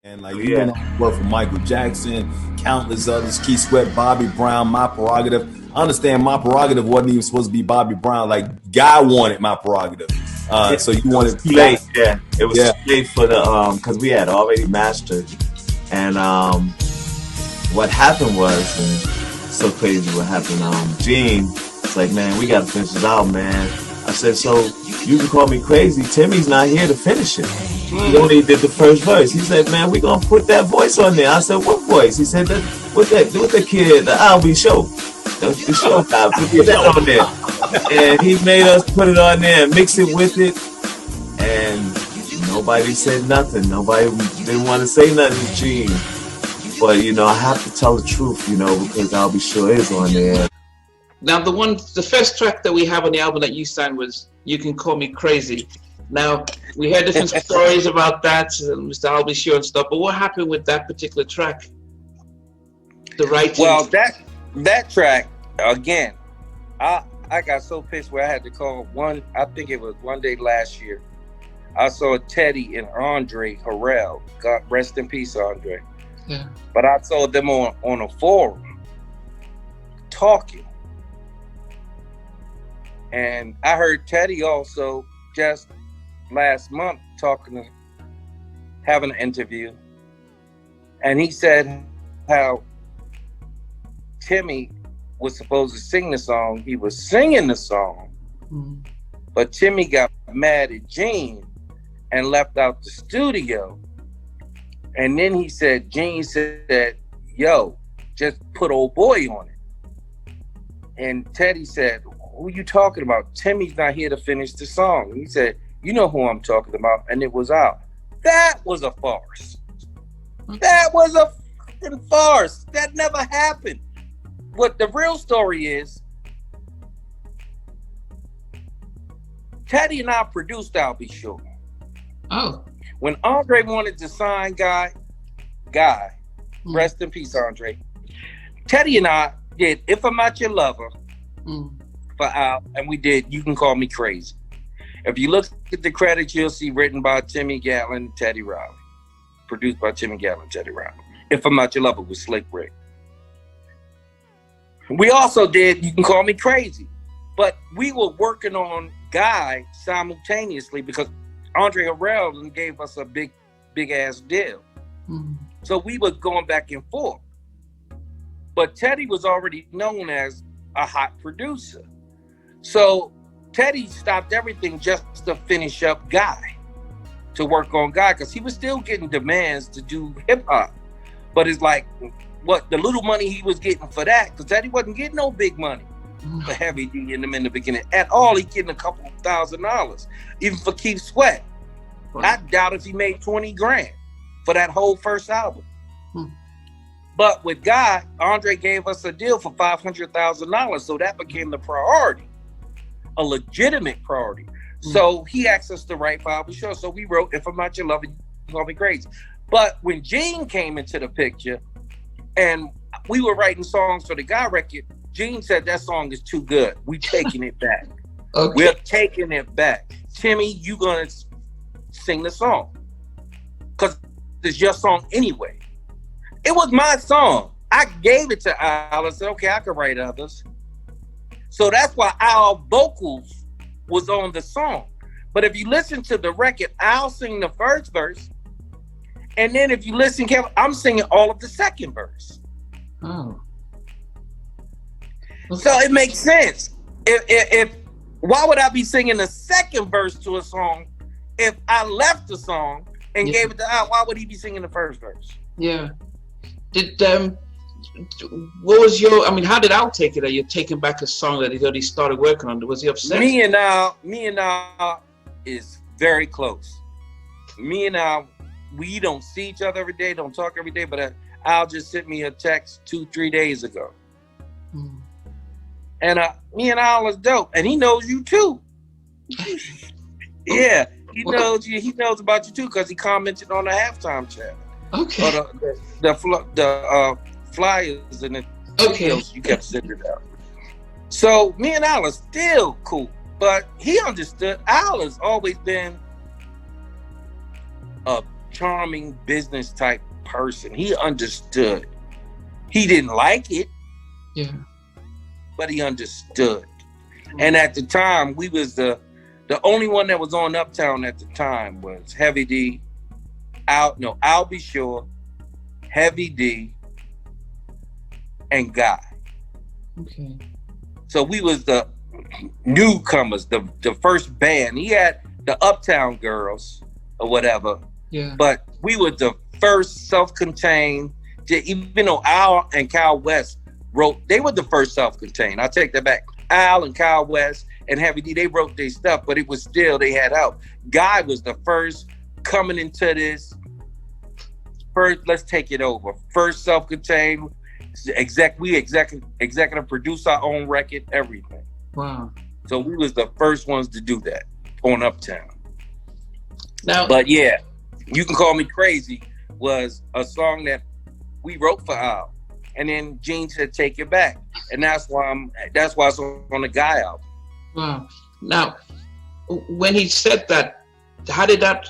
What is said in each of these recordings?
And like you went on to work for Michael Jackson, countless others, Keith Sweat, Bobby Brown, My Prerogative. I understand My Prerogative wasn't even supposed to be Bobby Brown. Like Guy wanted My Prerogative. So you It was wanted too late. Yeah, it was yeah. too late for the because we had already mastered, and what happened was, and so crazy what happened. Gene, it's like, man, we gotta finish this album, man. I said, so you can call me crazy. Timmy's not here to finish it. He only did the first verse. He said, man, we gonna put that voice on there. I said, what voice? He said, that with the kid, the Albie show. The show guy, put that on there. And he made us put it on there and mix it with it. And nobody said nothing. Nobody didn't want to say nothing to Gene. But, I have to tell the truth, because I'll be sure is on there. Now, the first track that we have on the album that you sang was "You Can Call Me Crazy." Now, we heard different stories about that, Mr. Albie Show and stuff. But what happened with that particular track? The writing. Well, that track again, I got so pissed where I had to call one. I think it was one day last year. I saw Teddy and Andre Harrell. God rest in peace, Andre. Yeah. But I saw them on a forum talking. And I heard Teddy also just last month having an interview. And he said how Timmy was supposed to sing the song. He was singing the song, but Timmy got mad at Gene and left out the studio. And then he said, Gene said, yo, just put old boy on it. And Teddy said, who you talking about? Timmy's not here to finish the song. And he said, you know who I'm talking about. And it was out. That was a farce. That was a fucking farce. That never happened. What the real story is, Teddy and I produced I'll Be Sure. Oh. When Andre wanted to sign Guy, rest in peace, Andre. Teddy and I did If I'm Not Your Lover for Al, and we did You Can Call Me Crazy. If you look at the credits, you'll see written by Timmy Gatling, Teddy Riley. Produced by Timmy Gatling, Teddy Riley. If I'm Not Your Lover with Slick Rick. We also did You Can Call Me Crazy. But we were working on Guy simultaneously because Andre Harrell gave us a big ass deal. So we were going back and forth. But Teddy was already known as a hot producer. So Teddy stopped everything just to finish up Guy, to work on Guy, because he was still getting demands to do hip hop. But it's like, what the little money he was getting for that, because Teddy wasn't getting no big money for Heavy D in the beginning at all. He getting a couple of $1,000, even for Keith Sweat. I doubt if he made 20 grand for that whole first album. But with Guy, Andre gave us a deal for $500,000, so that became the priority, a legitimate priority. So he asked us to write for I'll Be Sure. So we wrote If I'm Not Your Lover, You Can Call Me Crazy. But when Gene came into the picture and we were writing songs for the Guy record, Gene said that song is too good. We taking it back. Okay. We're taking it back. Timmy, you gonna sing the song, because it's your song anyway. It was my song. I gave it to Al and said, okay, I can write others. So that's why Al vocals was on the song. But if you listen to the record, Al sing the first verse, and then if you listen carefully, I'm singing all of the second verse. Oh. So it makes sense. If why would I be singing the second verse to a song if I left the song and gave it to Al? Why would he be singing the first verse? Yeah. Did what was your? I mean, how did Al take it? That you're taking back a song that he already started working on? Was he upset? Me and Al is very close. Me and Al, we don't see each other every day, don't talk every day, but Al just sent me a text 2-3 days ago. And me and Al is dope, and he knows you too. Yeah, he knows you. He knows about you too because he commented on the halftime chat. Okay. Or the flyers and the videos you kept sending out. So me and Al are still cool, but he understood. Al has always been a charming business type person. He understood. He didn't like it, but he understood. And at the time, we was the only one that was on Uptown at the time was Heavy D, I'll Be Sure, Heavy D, and Guy. Okay. So we was the newcomers, the first band. He had the Uptown Girls or whatever. Yeah. But we were the first self-contained, even though Al and Kyle West wrote, they were the first self-contained. I'll take that back. Al and Kyle West and Heavy D, they wrote their stuff, but it was still, they had help. Guy was the first coming into this. First, let's take it over. First self-contained, executive produce our own record, everything. Wow. So we was the first ones to do that on Uptown. Now, but yeah, You Can Call Me Crazy was a song that we wrote for Al. And then Gene said, take it back. And that's why it's on the Guy album. Wow. Now, when he said that,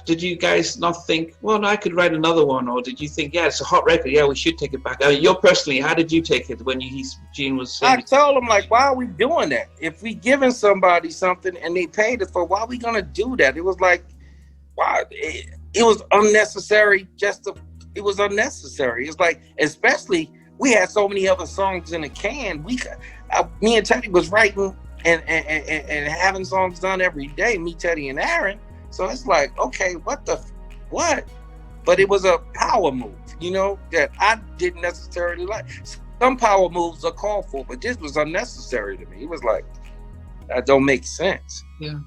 did you guys not think, well, no, I could write another one? Or did you think, yeah, it's a hot record, yeah, we should take it back? I mean, how did you take it when Gene was saying? I told him, like, why are we doing that? If we giving somebody something and they paid it for, why are we gonna do that? It was like, why? It was unnecessary. It was unnecessary. It's like, especially, we had so many other songs in the can. Me and Teddy was writing and having songs done every day, me, Teddy, and Aaron. So it's like, okay, what? But it was a power move, that I didn't necessarily like. Some power moves are called for, but this was unnecessary to me. It was like, that don't make sense. Yeah.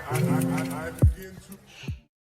I begin to